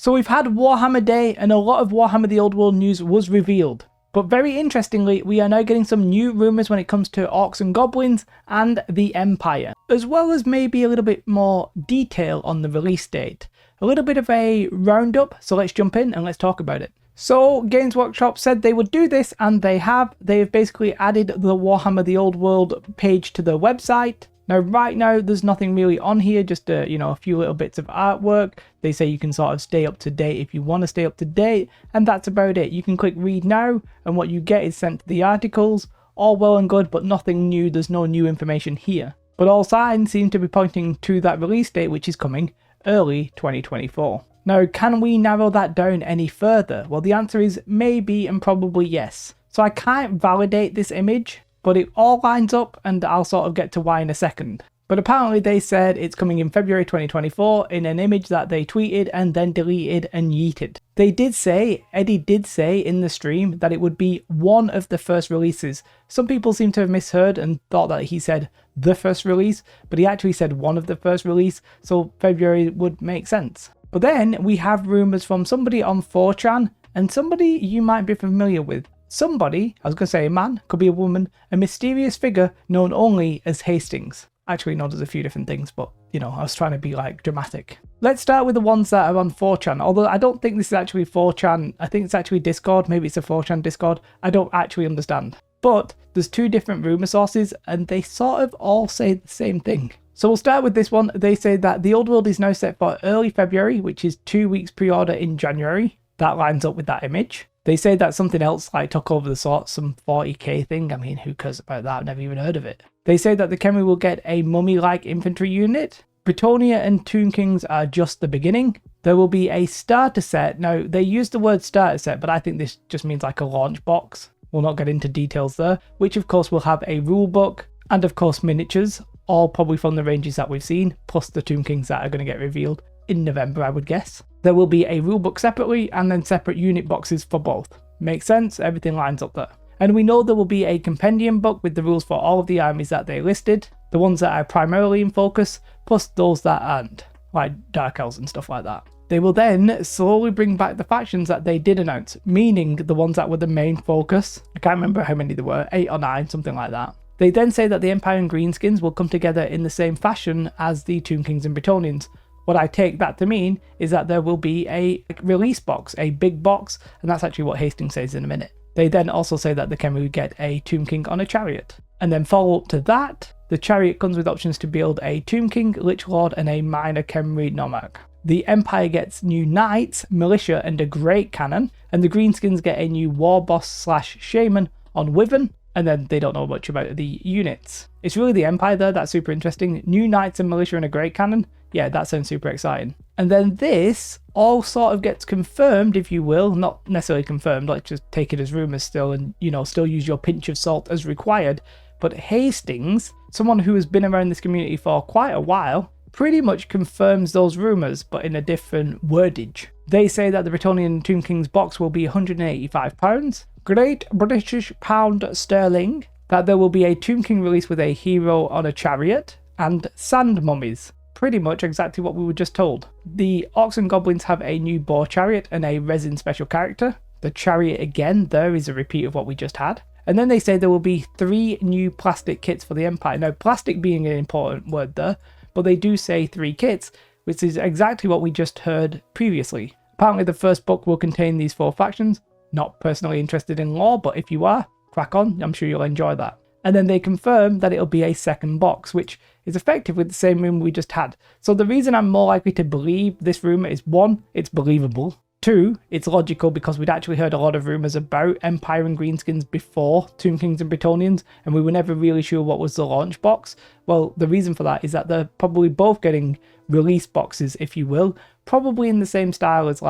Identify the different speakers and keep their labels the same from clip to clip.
Speaker 1: So we've had Warhammer Day and a lot of Warhammer The Old World news was revealed. But very interestingly, we are now getting some new rumours when it comes to Orcs and Goblins and the Empire, as well as maybe a little bit more detail on the release date. A little bit of a roundup, so let's jump in and let's talk about it. So Games Workshop said they would do this, and they have. They've basically added the Warhammer The Old World page to their website. Now, right now, there's nothing really on here, just a few little bits of artwork. They say you can sort of stay up to date if you want to stay up to date, and that's about it. You can click read now, and what you get is sent to the articles. All well and good, but nothing new. There's no new information here. But all signs seem to be pointing to that release date, which is coming early 2024. Now, can we narrow that down any further? Well, the answer is maybe and probably yes. So I can't validate this image, but it all lines up, and I'll sort of get to why in a second. But apparently they said it's coming in February 2024 in an image that they tweeted and then deleted and yeeted. Eddie did say in the stream that it would be one of the first releases. Some people seem to have misheard and thought that he said the first release, but he actually said one of the first release, so February would make sense. But then we have rumours from somebody on 4chan, and somebody you might be familiar with. Somebody, I was going to say a man, could be a woman, a mysterious figure known only as Hastings. Actually, no, there's a few different things, but, I was trying to be, dramatic. Let's start with the ones that are on 4chan, although I don't think this is actually 4chan. I think it's actually Discord. Maybe it's a 4chan Discord. I don't actually understand. But there's two different rumour sources, and they sort of all say the same thing. So we'll start with this one. They say that The Old World is now set for early February, which is 2 weeks pre-order in January. That lines up with that image. They say that something else took over the sort, some 40k thing. I mean, who cares about that? I've never even heard of it. They say that the Khemri will get a mummy-like infantry unit. Bretonnia and Tomb Kings are just the beginning. There will be a starter set. Now, they use the word starter set, but I think this just means a launch box. We'll not get into details there, which of course will have a rule book and of course miniatures, all probably from the ranges that we've seen, plus the Tomb Kings that are going to get revealed in November, I would guess. There will be a rulebook separately and then separate unit boxes for both. Makes sense, everything lines up there. And we know there will be a compendium book with the rules for all of the armies that they listed, the ones that are primarily in focus, plus those that aren't, like Dark Elves and stuff like that. They will then slowly bring back the factions that they did announce, meaning the ones that were the main focus. I can't remember how many there were, 8 or 9, something like that. They then say that the Empire and Greenskins will come together in the same fashion as the Tomb Kings and Bretonnians. What I take that to mean is that there will be a release box, a big box, and that's actually what Hastings says in a minute. They then also say that the Khemri would get a Tomb King on a chariot. And then follow up to that, the chariot comes with options to build a Tomb King, Lich Lord, and a minor Khemri Nomarch. The Empire gets new Knights, Militia, and a Great Cannon, and the Greenskins get a new War Boss / Shaman on Wyvern, and then they don't know much about the units. It's really the Empire there that's super interesting. New Knights and Militia and a Great Cannon. Yeah, that sounds super exciting. And then this all sort of gets confirmed, if you will. Not necessarily confirmed, just take it as rumours still and, still use your pinch of salt as required. But Hastings, someone who has been around this community for quite a while, pretty much confirms those rumours, but in a different wordage. They say that the Bretonnian Tomb Kings box will be £185, Great British Pound Sterling, that there will be a Tomb King release with a hero on a chariot, and sand mummies. Pretty much exactly what we were just told. The Orcs and Goblins have a new boar chariot and a resin special character. The chariot again there is a repeat of what we just had. And then they say there will be 3 new plastic kits for the Empire. Now, plastic being an important word there, but they do say 3 kits, which is exactly what we just heard previously. Apparently the first book will contain these 4 factions. Not personally interested in lore, but if you are, crack on, I'm sure you'll enjoy that. And then they confirm that it'll be a second box, which is effectively the same rumour we just had. So the reason I'm more likely to believe this rumour is 1, it's believable. 2, it's logical because we'd actually heard a lot of rumours about Empire and Greenskins before Tomb Kings and Bretonnians, and we were never really sure what was the launch box. Well, the reason for that is that they're probably both getting release boxes, if you will, probably in the same style as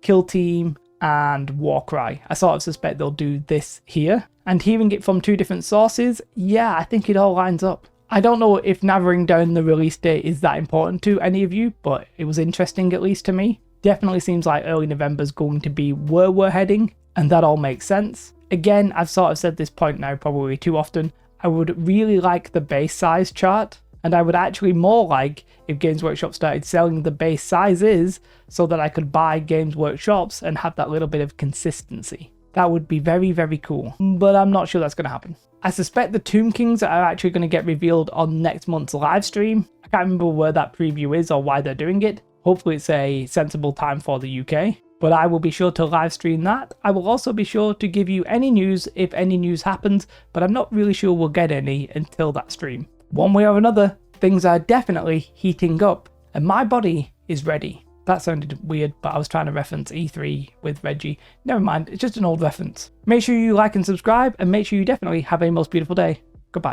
Speaker 1: Kill Team and Warcry. I sort of suspect they'll do this here. And hearing it from 2 different sources, yeah, I think it all lines up. I don't know if narrowing down the release date is that important to any of you, but it was interesting at least to me. Definitely seems like early November is going to be where we're heading, and that all makes sense. Again, I've sort of said this point now probably too often. I would really like the base size chart. And I would actually more like if Games Workshop started selling the base sizes so that I could buy Games Workshops and have that little bit of consistency. That would be very, very cool. But I'm not sure that's going to happen. I suspect the Tomb Kings are actually going to get revealed on next month's live stream. I can't remember where that preview is or why they're doing it. Hopefully it's a sensible time for the UK. But I will be sure to live stream that. I will also be sure to give you any news if any news happens, but I'm not really sure we'll get any until that stream. One way or another, things are definitely heating up, and my body is ready. That sounded weird, but I was trying to reference E3 with Reggie. Never mind, it's just an old reference. Make sure you like and subscribe, and make sure you definitely have a most beautiful day. Goodbye.